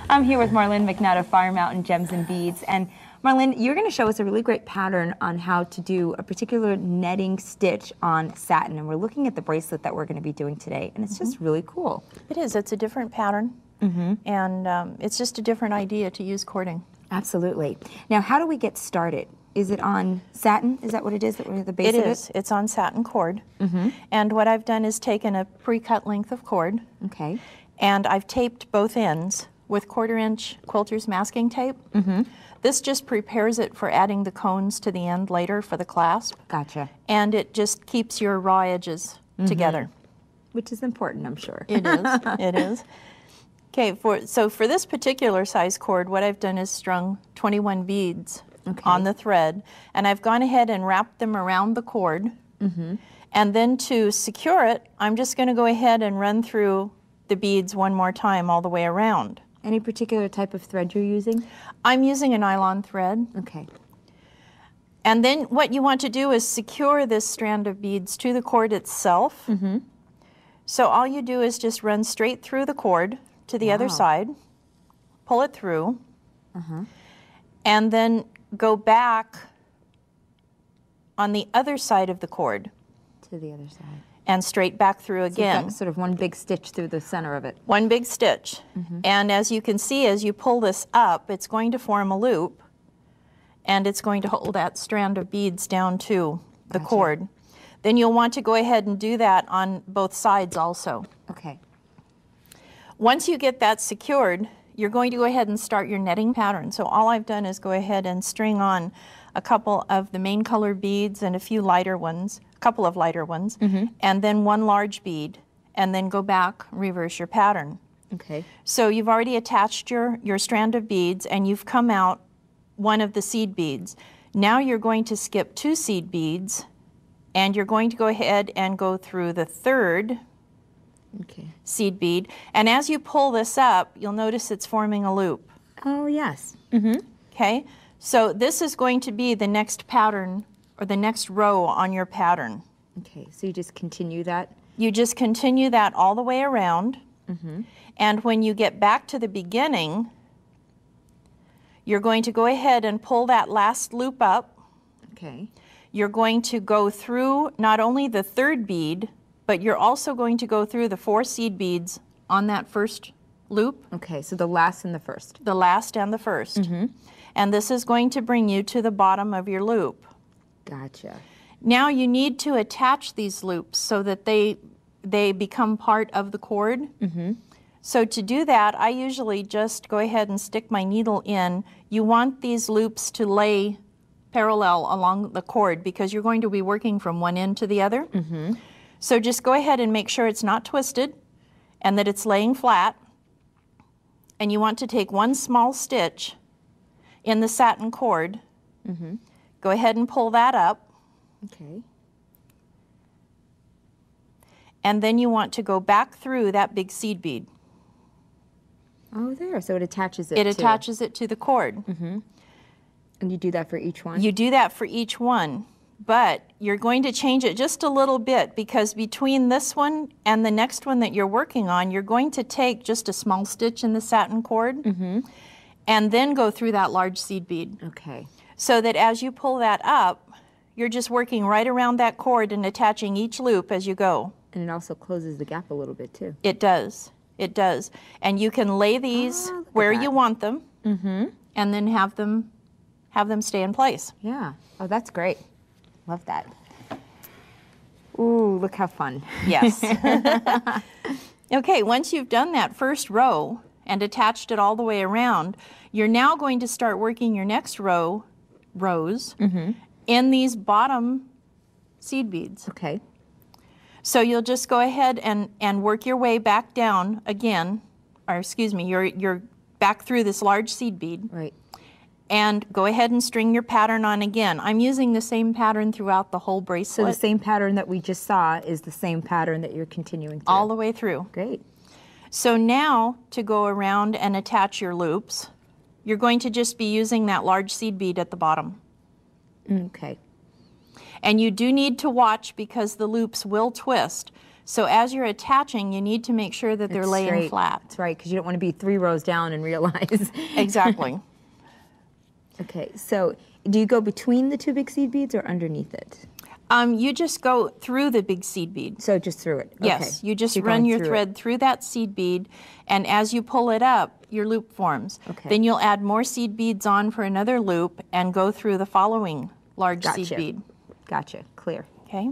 I'm here with Marlene McNutt of Fire Mountain Gems and Beads. And Marlene, you're going to show us a really great pattern on how to do a particular netting stitch on satin. And we're looking at the bracelet that we're going to be doing today. And it's just really cool. It is. It's a different pattern. And it's just a different idea to use cording. Absolutely. Now, how do we get started? Is it on satin? Is that what it is? That we're the base of it? It is. It's on satin cord. And what I've done is taken a pre-cut length of cord. Okay. And I've taped both ends with 1/4-inch quilter's masking tape. This just prepares it for adding the cones to the end later for the clasp. Gotcha. And it just keeps your raw edges together. Which is important, I'm sure. It is. It is. Okay, so for this particular size cord, what I've done is strung 21 beads on the thread, and I've gone ahead and wrapped them around the cord. And then to secure it, I'm just going to go ahead and run through the beads one more time all the way around. Any particular type of thread you're using? I'm using a nylon thread. Okay. And then what you want to do is secure this strand of beads to the cord itself. So all you do is just run straight through the cord to the other side, pull it through, and then go back on the other side of the cord. To the other side. And straight back through again. So you've got sort of one big stitch through the center of it. One big stitch. And as you can see, as you pull this up, it's going to form a loop, and it's going to hold that strand of beads down to the cord. Then you'll want to go ahead and do that on both sides also. Okay. Once you get that secured, you're going to go ahead and start your netting pattern. So all I've done is go ahead and string on a couple of the main color beads and a few lighter ones, a couple of lighter ones, and then one large bead, and then go back, reverse your pattern. Okay. So you've already attached your strand of beads, and you've come out one of the seed beads. Now you're going to skip 2 seed beads, and you're going to go ahead and go through the 3rd seed bead. And as you pull this up, you'll notice it's forming a loop. Oh, yes. Okay, so this is going to be the next pattern, or the next row on your pattern. Okay, so you just continue that? You just continue that all the way around. And when you get back to the beginning, you're going to go ahead and pull that last loop up. Okay. You're going to go through not only the 3rd bead, but you're also going to go through the 4 seed beads on that first loop. Okay, so the last and the first. The last and the first. And this is going to bring you to the bottom of your loop. Gotcha. Now you need to attach these loops so that they become part of the cord. So to do that, I usually just go ahead and stick my needle in. You want these loops to lay parallel along the cord because you're going to be working from one end to the other. So just go ahead and make sure it's not twisted and that it's laying flat. And you want to take one small stitch in the satin cord. Go ahead and pull that up. Okay. And then you want to go back through that big seed bead. Oh, there. So it attaches it. It attaches it to the cord. And you do that for each one? You do that for each one. But you're going to change it just a little bit because between this one and the next one that you're working on, you're going to take just a small stitch in the satin cord and then go through that large seed bead. Okay. So that as you pull that up, you're just working right around that cord and attaching each loop as you go. And it also closes the gap a little bit too. It does. It does. And you can lay these where you want them and then have them stay in place. Yeah. Oh, that's great. Love that. Ooh, look how fun. Yes. Okay, once you've done that first row and attached it all the way around, you're now going to start working your next rows in these bottom seed beads. Okay. So you'll just go ahead and work your way back down again, or excuse me, you're back through this large seed bead. Right. And go ahead and string your pattern on again. I'm using the same pattern throughout the whole bracelet. So the same pattern that we just saw is the same pattern that you're continuing through. All the way through. Great. So now to go around and attach your loops, you're going to just be using that large seed bead at the bottom. Okay. And you do need to watch because the loops will twist. So as you're attaching, you need to make sure that they're It's laying straight. flat. That's right, because you don't want to be 3 rows down and realize. Exactly. Okay, so do you go between the 2 big seed beads or underneath it? You just go through the big seed bead. So just through it? Yes, Okay. you just So you're run going your through thread through that seed bead, and as you pull it up, your loop forms. Okay. Then you'll add more seed beads on for another loop and go through the following large seed bead. Gotcha, clear. Okay.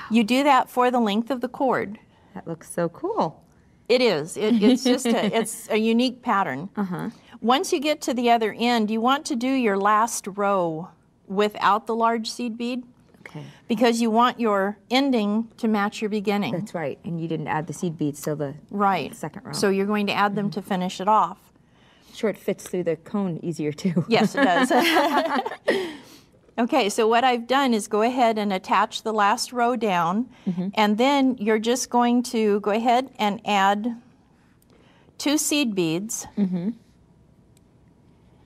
You do that for the length of the cord. That looks so cool. It is. It's just it's a unique pattern. Once you get to the other end, you want to do your last row without the large seed bead. Okay. Because you want your ending to match your beginning. That's right, and you didn't add the seed beads till the second row. So you're going to add them to finish it off. Sure, it fits through the cone easier too. Yes, it does. Okay, so what I've done is go ahead and attach the last row down, and then you're just going to go ahead and add 2 seed beads.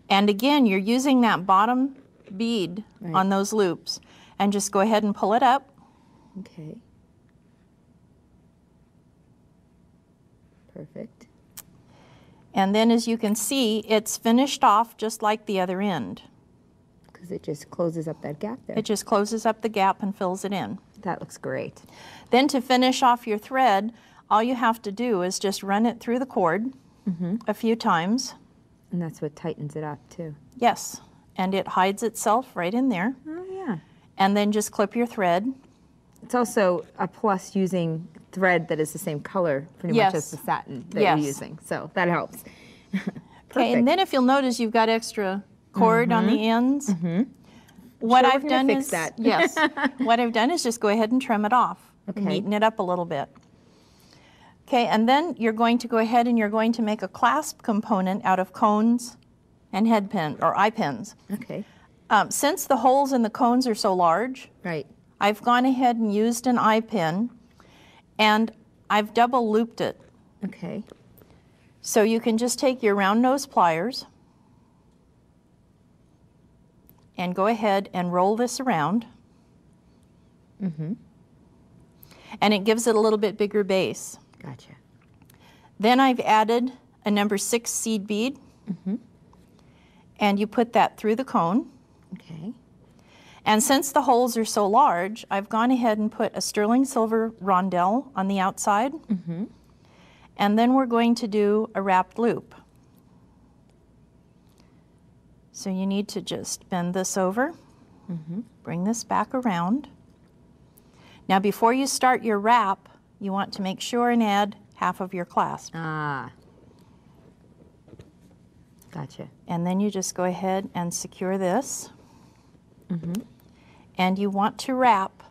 And again, you're using that bottom bead on those loops, and just go ahead and pull it up. Okay. Perfect. And then as you can see, it's finished off just like the other end. Because it just closes up that gap there. It just closes up the gap and fills it in. That looks great. Then to finish off your thread, all you have to do is just run it through the cord a few times. And that's what tightens it up too. Yes, and it hides itself right in there. Oh yeah. And then just clip your thread. It's also a plus using thread that is the same color pretty much as the satin that you're using. So that helps. Okay, and then if you'll notice, you've got extra cord on the ends. What Sure, I've done is yes, what I've done is just go ahead and trim it off, neaten it up a little bit. Okay, and then you're going to go ahead and you're going to make a clasp component out of cones and head pin or eye pins. Okay. Since the holes in the cones are so large, I've gone ahead and used an eye pin, and I've double looped it. Okay. So you can just take your round nose pliers and go ahead and roll this around. And it gives it a little bit bigger base. Gotcha. Then I've added a number 6 seed bead, and you put that through the cone. Okay. And since the holes are so large, I've gone ahead and put a sterling silver rondelle on the outside. And then we're going to do a wrapped loop. So you need to just bend this over, bring this back around. Now before you start your wrap, you want to make sure and add half of your clasp. Ah. Gotcha. And then you just go ahead and secure this. And you want to wrap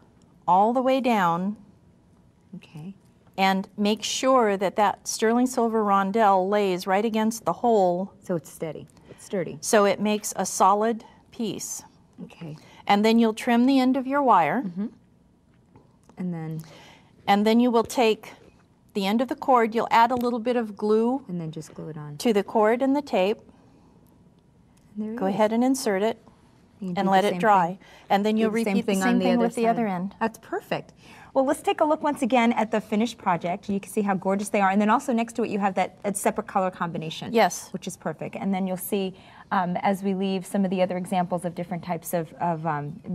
all the way down. Okay. And make sure that that sterling silver rondelle lays right against the hole. So it's steady. It's sturdy. So it makes a solid piece. Okay. And then you'll trim the end of your wire. And then you will take the end of the cord, you'll add a little bit of glue. And then just glue it on. To the cord and the tape. And go ahead and insert it and let it dry. And then you'll repeat the same thing with the other end. That's perfect. Well, let's take a look once again at the finished project. You can see how gorgeous they are. And then also next to it, you have that separate color combination. Yes. Which is perfect. And then you'll see, as we leave, some of the other examples of different types of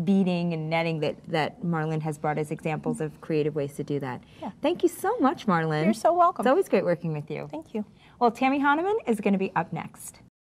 beading and netting that Marlene has brought as examples of creative ways to do that. Yeah. Thank you so much, Marlene. You're so welcome. It's always great working with you. Thank you. Well, Tammy Hahnemann is going to be up next.